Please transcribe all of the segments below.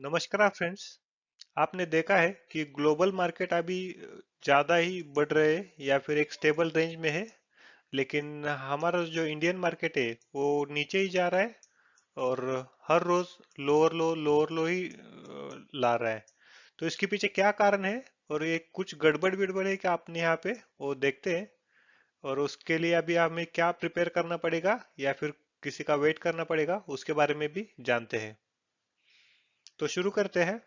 नमस्कार फ्रेंड्स। आपने देखा है कि ग्लोबल मार्केट अभी ज़्यादा ही बढ़ रहे हैं या फिर एक स्टेबल रेंज में है। लेकिन हमारा जो इंडियन मार्केट है वो नीचे ही जा रहा है और हर रोज लोअर लो ही ला रहा है। तो इसके पीछे क्या कारण है और ये कुछ गड़बड़ बिड़बड़ है क्या अपने यहाँ पे, वो देखते हैं। और उसके लिए अभी हमें क्या प्रिपेयर करना पड़ेगा या फिर किसी का वेट करना पड़ेगा उसके बारे में भी जानते हैं। तो शुरू करते हैं।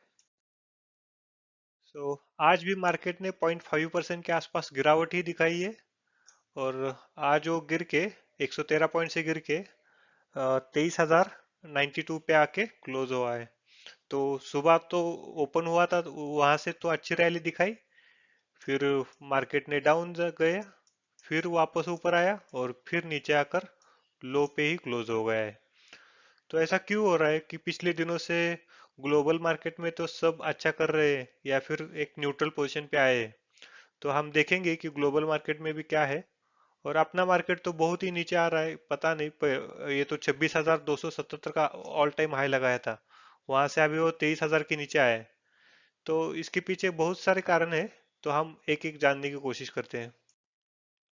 सो आज भी मार्केट ने 0.5% के आसपास गिरावट ही दिखाई है। और आज वो गिर के 113 पॉइंट से गिर के 23,092 पे आके क्लोज हुआ है। तो सुबह तो ओपन हुआ था तो वहां से तो अच्छी रैली दिखाई। फिर मार्केट ने डाउन गया, फिर वापस ऊपर आया और फिर नीचे आकर लो पे ही क्लोज हो गया है। तो ऐसा क्यों हो रहा है कि पिछले दिनों से ग्लोबल मार्केट में तो सब अच्छा कर रहे हैं या फिर एक न्यूट्रल पोजीशन पे आए हैं। तो हम देखेंगे कि ग्लोबल मार्केट में भी क्या है। और अपना मार्केट तो बहुत ही नीचे आ रहा है, पता नहीं ये तो 26,277 का ऑल टाइम हाई लगाया था, वहां से अभी वो 23,000 के नीचे आया है। तो इसके पीछे बहुत सारे कारण है। तो हम एक एक जानने की कोशिश करते हैं।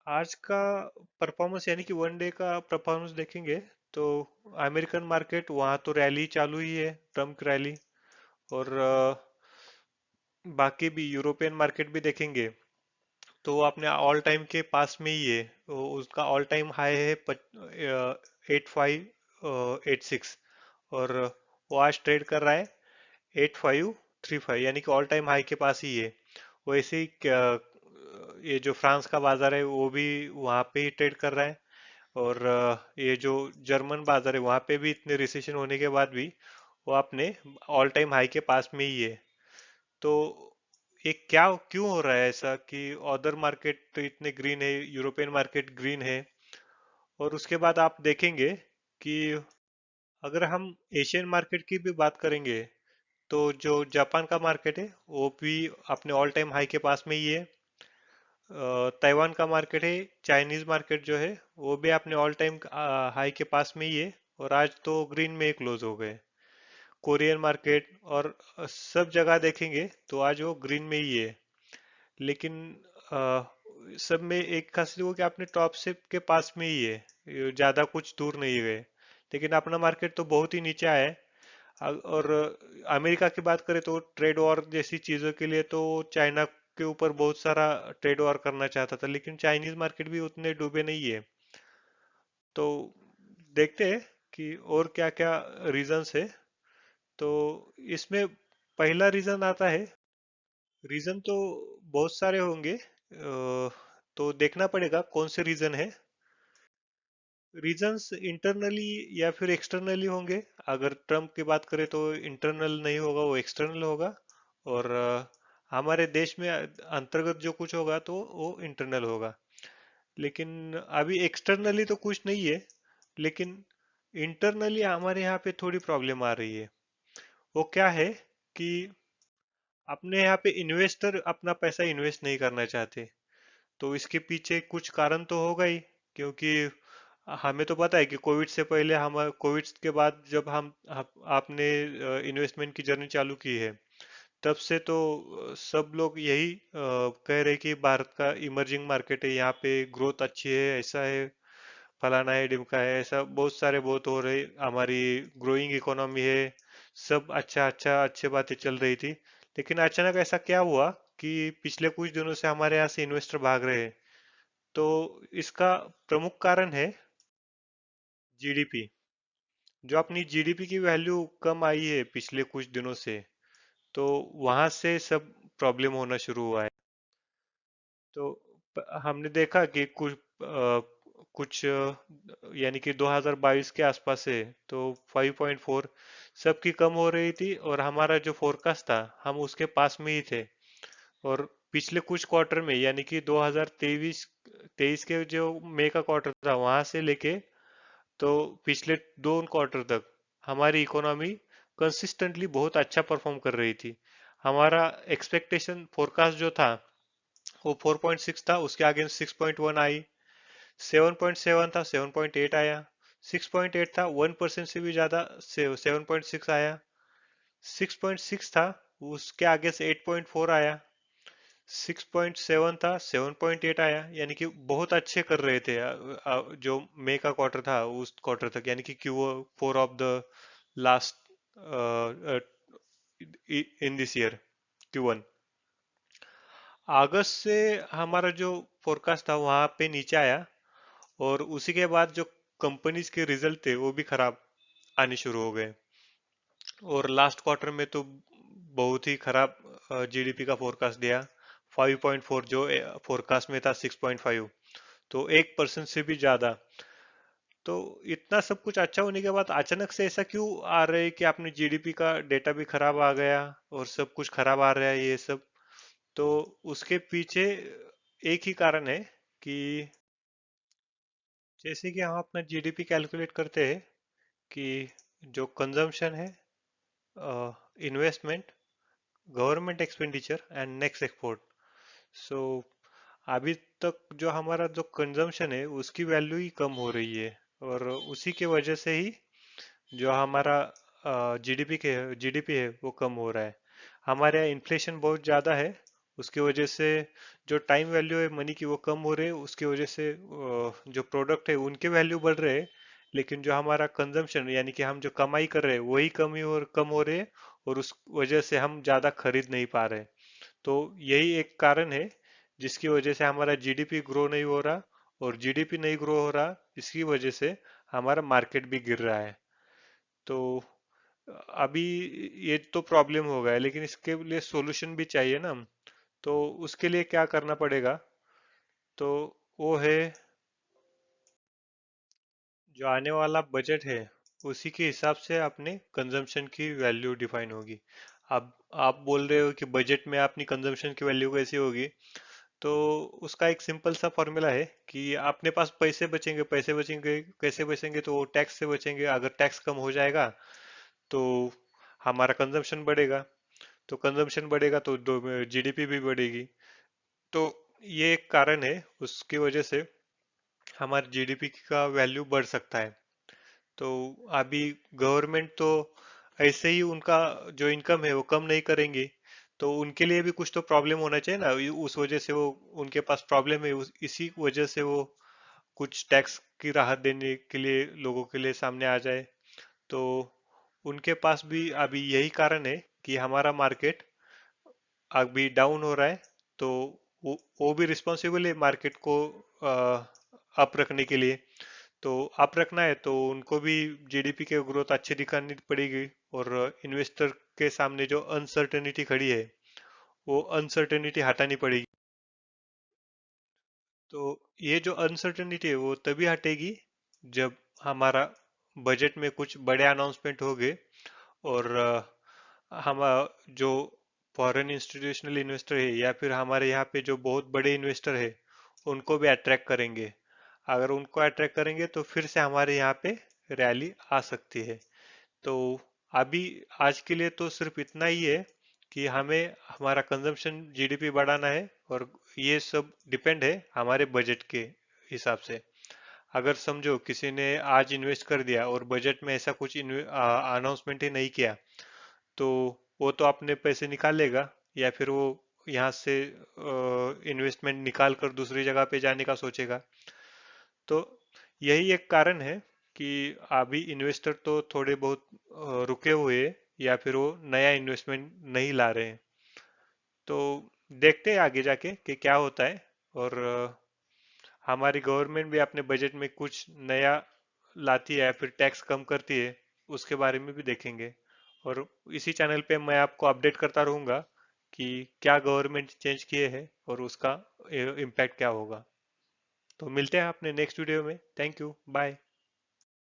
आज का परफॉर्मेंस यानी कि वन डे का परफॉर्मेंस देखेंगे तो अमेरिकन मार्केट वहाँ तो रैली चालू ही है, ट्रम्प की रैली। और बाकी भी यूरोपियन मार्केट भी देखेंगे तो वो अपने ऑल टाइम के पास में ही है। उसका ऑल टाइम हाई है 8586। और वो आज ट्रेड कर रहा है 8535, यानी कि ऑल टाइम हाई के पास ही है। वैसे ही ये जो फ्रांस का बाजार है वो भी वहाँ पे ही ट्रेड कर रहा है। और ये जो जर्मन बाजार है वहाँ पे भी इतने रिसेशन होने के बाद भी वो अपने ऑल टाइम हाई के पास में ही है। तो ये क्या क्यों हो रहा है ऐसा कि अदर मार्केट तो इतने ग्रीन है, यूरोपियन मार्केट ग्रीन है। और उसके बाद आप देखेंगे कि अगर हम एशियन मार्केट की भी बात करेंगे तो जो जापान का मार्केट है वो भी अपने ऑल टाइम हाई के पास में ही है। ताइवान का मार्केट है, चाइनीज मार्केट जो है वो भी अपने ऑल टाइम हाई के पास में ही है और आज तो ग्रीन में ही क्लोज हो गए। कोरियन मार्केट और सब जगह देखेंगे तो आज वो ग्रीन में ही है। लेकिन अ, सब में एक खासियत वो कि अपने टॉप से के पास में ही है, ये ज्यादा कुछ दूर नहीं गए। लेकिन अपना मार्केट तो बहुत ही नीचे आया है। और अमेरिका की बात करें तो ट्रेड वॉर जैसी चीजों के लिए तो चाइना के ऊपर बहुत सारा ट्रेड वॉर करना चाहता था, लेकिन चाइनीज मार्केट भी उतने डूबे नहीं है। तो देखते हैं कि और क्या क्या रीजंस है। तो इसमें पहला रीजन आता है। रीजन तो बहुत सारे होंगे, तो देखना पड़ेगा कौन से रीजन है। रीजंस इंटरनली या फिर एक्सटर्नली होंगे। अगर ट्रम्प की बात करें तो इंटरनल नहीं होगा, वो एक्सटर्नल होगा। और हमारे देश में अंतर्गत जो कुछ होगा तो वो इंटरनल होगा। लेकिन अभी एक्सटर्नली तो कुछ नहीं है। लेकिन इंटरनली हमारे यहाँ पे थोड़ी प्रॉब्लम आ रही है। वो क्या है कि अपने यहाँ पे इन्वेस्टर अपना पैसा इन्वेस्ट नहीं करना चाहते। तो इसके पीछे कुछ कारण तो होगा ही, क्योंकि हमें तो पता है कि कोविड से पहले हम कोविड के बाद जब आपने इन्वेस्टमेंट की जर्नी चालू की है, तब से तो सब लोग यही कह रहे कि भारत का इमर्जिंग मार्केट है, यहाँ पे ग्रोथ अच्छी है, ऐसा है, फलाना है, डिमका है, ऐसा बहुत सारे बहुत हो रहे, हमारी ग्रोइंग इकोनॉमी है, सब अच्छा अच्छा अच्छी बातें चल रही थी। लेकिन अचानक ऐसा क्या हुआ कि पिछले कुछ दिनों से हमारे यहाँ से इन्वेस्टर भाग रहे हैं। तो इसका प्रमुख कारण है जीडीपी। जो अपनी जीडीपी की वैल्यू कम आई है पिछले कुछ दिनों से, तो वहां से सब प्रॉब्लम होना शुरू हुआ है। तो हमने देखा कि यानी कि 2022 के आसपास से तो 5.4 सबकी कम हो रही थी और हमारा जो फोरकास्ट था हम उसके पास में ही थे। और पिछले कुछ क्वार्टर में यानी कि 2023 23 के जो मई का क्वार्टर था वहां से लेके तो पिछले दो क्वार्टर तक हमारी इकोनॉमी कंसिस्टेंटली बहुत अच्छा परफॉर्म कर रही थी। हमारा एक्सपेक्टेशन फोरकास्ट जो था वो 4.6 था, उसके आगे 6.1 आई, 7.7 था 7.8 आया, 6.8 था 1% से भी ज्यादा 7.6 आया। 6.6 था, उसके आगे से 8.4 आया, 6.7 था, 7.8 आया, यानी कि बहुत अच्छे कर रहे थे जो मई का क्वार्टर था उस क्वार्टर तक, यानी कि Q4 of the last in this year Q1। अगस्त से हमारा जो फोरकास्ट था वहां पे नीचे आया, और उसी के बाद जो कंपनीज के रिजल्ट थे वो भी खराब आने शुरू हो गए। और लास्ट क्वार्टर में तो बहुत ही खराब जीडीपी का फोरकास्ट दिया, 5.4 जो फोरकास्ट में था 6.5, तो 1% से भी ज्यादा। तो इतना सब कुछ अच्छा होने के बाद अचानक से ऐसा क्यों आ रहा है कि आपने जीडीपी का डेटा भी खराब आ गया और सब कुछ खराब आ रहा है ये सब। तो उसके पीछे एक ही कारण है कि जैसे कि हम अपना जीडीपी कैलकुलेट करते हैं कि जो कंजम्पशन है, investment, government expenditure and next export. So अभी तक जो हमारा जो कंजम्पशन है उसकी वैल्यू ही कम हो रही है, और उसी की वजह से ही जो हमारा जीडीपी है वो कम हो रहा है। हमारे यहाँ इन्फ्लेशन बहुत ज़्यादा है, उसकी वजह से जो टाइम वैल्यू है मनी की वो कम हो रही है, उसकी वजह से जो प्रोडक्ट है उनके वैल्यू बढ़ रहे हैं, लेकिन जो हमारा कंजम्पशन यानी कि हम जो कमाई कर रहे हैं वही कम हो रहे हैं, और उस वजह से हम ज़्यादा खरीद नहीं पा रहे। तो यही एक कारण है जिसकी वजह से हमारा जीडीपी ग्रो नहीं हो रहा, और जीडीपी नहीं ग्रो हो रहा इसकी वजह से हमारा मार्केट भी गिर रहा है। तो अभी ये तो प्रॉब्लम हो गया है, लेकिन इसके लिए सॉल्यूशन भी चाहिए ना। तो उसके लिए क्या करना पड़ेगा, तो वो है जो आने वाला बजट है उसी के हिसाब से अपने कंजम्पशन की वैल्यू डिफाइन होगी। अब आप बोल रहे हो कि बजट में अपनी कंजम्पशन की वैल्यू कैसी होगी, तो उसका एक सिंपल सा फॉर्मूला है कि अपने पास पैसे बचेंगे कैसे बचेंगे, तो वो टैक्स से बचेंगे। अगर टैक्स कम हो जाएगा तो हमारा कंजम्पशन बढ़ेगा, तो कंजम्पशन बढ़ेगा तो जीडीपी भी बढ़ेगी। तो ये एक कारण है, उसकी वजह से हमारे जीडीपी का वैल्यू बढ़ सकता है। तो अभी गवर्नमेंट तो ऐसे ही उनका जो इनकम है वो कम नहीं करेंगी, तो उनके लिए भी कुछ तो प्रॉब्लम होना चाहिए ना, उस वजह से वो उनके पास प्रॉब्लम है, इसी वजह से वो कुछ टैक्स की राहत देने के लिए लोगों के लिए सामने आ जाए। तो उनके पास भी अभी यही कारण है कि हमारा मार्केट अभी डाउन हो रहा है, तो वो भी रिस्पॉन्सिबल है मार्केट को अप रखने के लिए। तो अप रखना है तो उनको भी जीडीपी के ग्रोथ अच्छी दिखानी पड़ेगी, और इन्वेस्टर के सामने जो अनसर्टेनिटी खड़ी है वो अनसर्टेनिटी हटानी पड़ेगी। तो ये जो अनसर्टेनिटी है वो तभी हटेगी जब हमारा बजट में कुछ बड़े अनाउंसमेंट होंगे, और हम जो फॉरेन इंस्टीट्यूशनल इन्वेस्टर है या फिर हमारे यहाँ पे जो बहुत बड़े इन्वेस्टर है उनको भी अट्रैक्ट करेंगे। अगर उनको अट्रैक्ट करेंगे तो फिर से हमारे यहाँ पे रैली आ सकती है। तो अभी आज के लिए तो सिर्फ इतना ही है कि हमें हमारा कंजम्पशन जीडीपी बढ़ाना है, और ये सब डिपेंड है हमारे बजट के हिसाब से। अगर समझो किसी ने आज इन्वेस्ट कर दिया और बजट में ऐसा कुछ अनाउंसमेंट ही नहीं किया, तो वो तो अपने पैसे निकाल लेगा, या फिर वो यहाँ से इन्वेस्टमेंट निकाल कर दूसरी जगह पे जाने का सोचेगा। तो यही एक कारण है कि अभी इन्वेस्टर तो थोड़े बहुत रुके हुए हैं, या फिर वो नया इन्वेस्टमेंट नहीं ला रहे हैं। तो देखते हैं आगे जाके कि क्या होता है, और हमारी गवर्नमेंट भी अपने बजट में कुछ नया लाती है या फिर टैक्स कम करती है, उसके बारे में भी देखेंगे। और इसी चैनल पे मैं आपको अपडेट करता रहूंगा कि क्या गवर्नमेंट चेंज किए हैं और उसका इम्पैक्ट क्या होगा। तो मिलते हैं अपने नेक्स्ट वीडियो में। Thank you, bye.